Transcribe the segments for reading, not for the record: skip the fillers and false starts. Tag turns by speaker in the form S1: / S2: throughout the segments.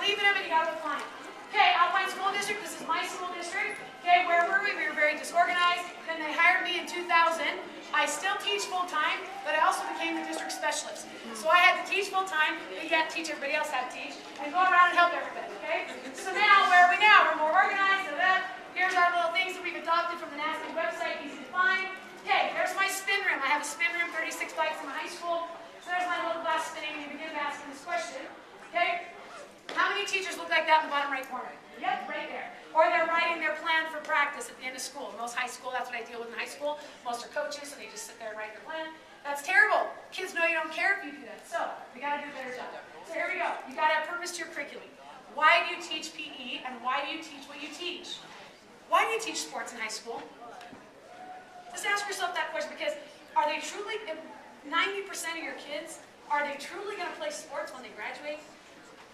S1: believe in them and you got to apply them. Okay, Alpine School District, this is my school district. Okay, where were we? We were very disorganized. Then they hired me in 2000. I still teach full-time, but I also became the district specialist. So I had to teach full-time, but yet teach everybody else how to teach, and go around and help everybody, okay? So now, where are we now? We're more organized. Here's our little things that we've adopted from the NASPE website, easy to find. Okay, there's my spin room. I have a spin room, 36 bikes in my high school. So there's my little glass spinning, and you begin asking this question, okay? How many teachers look like that in the bottom right corner? Yep, right there. Or they're writing their plan for practice at the end of school. Most high school, that's what I deal with in high school. Most are coaches, so they just sit there and write their plan. That's terrible. Kids know you don't care if you do that. So, we got to do a better job. So here we go. You got to have purpose to your curriculum. Why do you teach PE, and why do you teach what you teach? Why do you teach sports in high school? Just ask yourself that question, because are they truly, 90% of your kids, are they truly going to play sports when they graduate?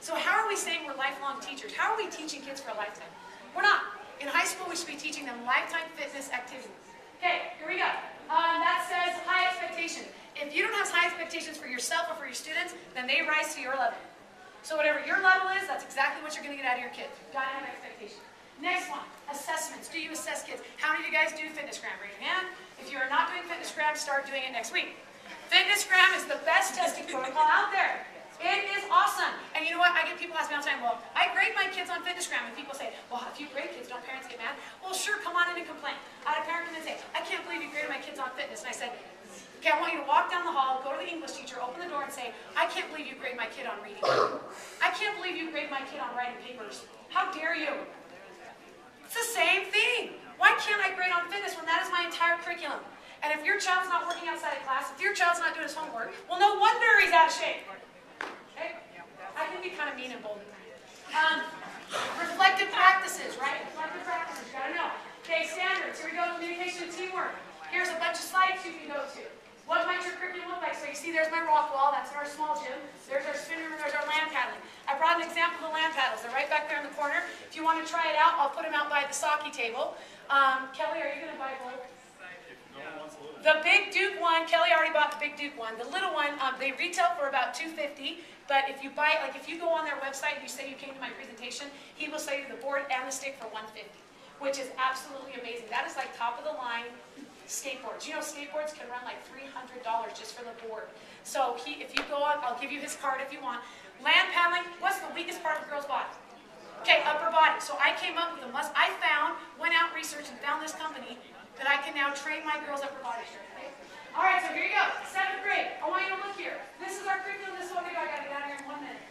S1: So how are we saying we're lifelong teachers? How are we teaching kids for a lifetime? We're not. In high school, we should be teaching them lifetime fitness activities. Okay, here we go. That says high expectation. If you don't have high expectations for yourself or for your students, then they rise to your level. So whatever your level is, that's exactly what you're going to get out of your kids. You've got to have expectations. Next one, assessments. Do you assess kids? How many of you guys do FitnessGram? Raise your hand. If you are not doing FitnessGram, start doing it next week. FitnessGram is the best testing protocol out there. It is awesome. And you know what? I get people ask me all the time, well, I grade my kids on FitnessGram. And people say, well, if you grade kids, don't parents get mad? Well, sure, come on in and complain. I had a parent come in and say, I can't believe you graded my kids on fitness. And I said, okay, I want you to walk down the hall, go to the English teacher, open the door and say, I can't believe you grade my kid on reading. I can't believe you grade my kid on writing papers. How dare you? It's the same thing. Why can't I grade on fitness when that is my entire curriculum? And if your child's not working outside of class, if your child's not doing his homework, well, no wonder he's out of shape. Okay? I can be kind of mean and bold. Reflective practices, right? Reflective practices, you gotta know. Okay, standards. Here we go, communication and teamwork. Here's a bunch of slides you can go to. What might your curriculum look like? So you see there's my rock wall, that's in our small gym. There's our spin room, there's our land paddling. I brought an example of the land paddles. They're right back there in the corner. If you want to try it out, I'll put them out by the sake table. Kelly, are you going to buy both? The Big Duke one, Kelly already bought the Big Duke one. The little one, they retail for about $250, but if you buy it, like if you go on their website and you say you came to my presentation, he will sell you the board and the stick for $150, which is absolutely amazing. That is like top of the line skateboards. You know, skateboards can run like $300 just for the board. So if you go on, I'll give you his card if you want. Land paddling, what's the weakest part of a girl's body? Okay, upper body. So I came up with a went out researched and found this company that I can now train my girls' upper body strength. Okay? All right, so here you go. 7th grade. I want you to look here. This is our curriculum. This is what we got. I got to get out of here in 1 minute.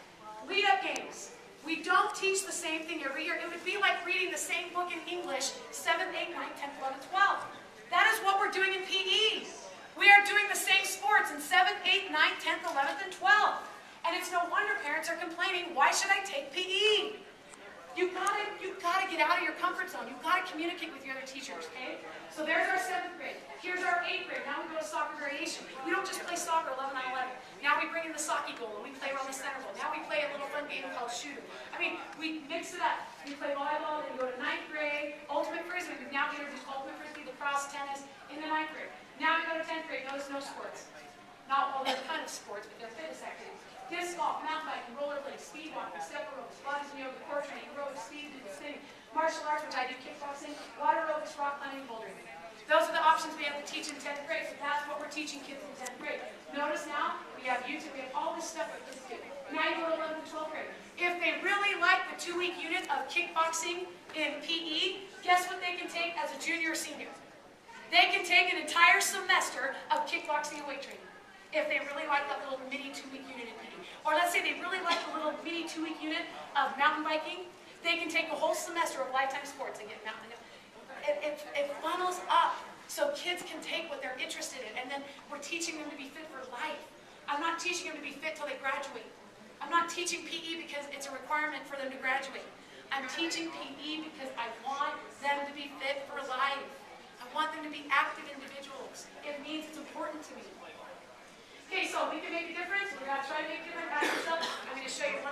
S1: Lead-up games. We don't teach the same thing every year. It would be like reading the same book in English 7th, 8th, 9th, 10th, 11th, 12th. That is what we're doing in PE. We are doing the same sports in 7th, 8th, 9th, 10th, 11th, and 12th. And it's no wonder parents are complaining, why should I take PE? You've got to get out of your comfort zone. You've got to communicate with your other teachers, okay? So there's our 7th grade. Here's our 8th grade. Now we go to soccer variation. We don't just play soccer 11 on 11. Now we bring in the sake goal and we play around the center goal. Now we play a little fun game called shooter. I mean, we mix it up. We play volleyball, then we go to 9th grade. Ultimate frisbee. We've now introduced ultimate frisbee, lacrosse, tennis in the 9th grade. Now we go to 10th grade. Notice no sports. Not all they're kind of sports, but they're fitness activities. Disc golf, mountain biking, rollerblades, speed walking, step aerobics, bodies and yoga, core training, aerobics, speed, spinning, martial arts, which I do kickboxing, water aerobics, rock climbing, bouldering. Those are the options we have to teach in 10th grade, so that's what we're teaching kids in 10th grade. Notice now, we have YouTube, we have all this stuff that kids do. Now you go to 11th and 12th grade. If they really like the 2-week unit of kickboxing in PE, guess what they can take as a junior or senior? They can take an entire semester of kickboxing and weight training. If they really like that little mini 2-week unit in PE. Or let's say they really like the little mini 2-week unit of mountain biking, they can take a whole semester of lifetime sports and get mountain. It funnels up so kids can take what they're interested in, and then we're teaching them to be fit for life. I'm not teaching them to be fit till they graduate. I'm not teaching PE because it's a requirement for them to graduate. I'm teaching PE because I want them to be fit for life. I want them to be active individuals. It means it's important to me. Okay, so we can make a difference. We're going to try to make a difference. I'm going to show you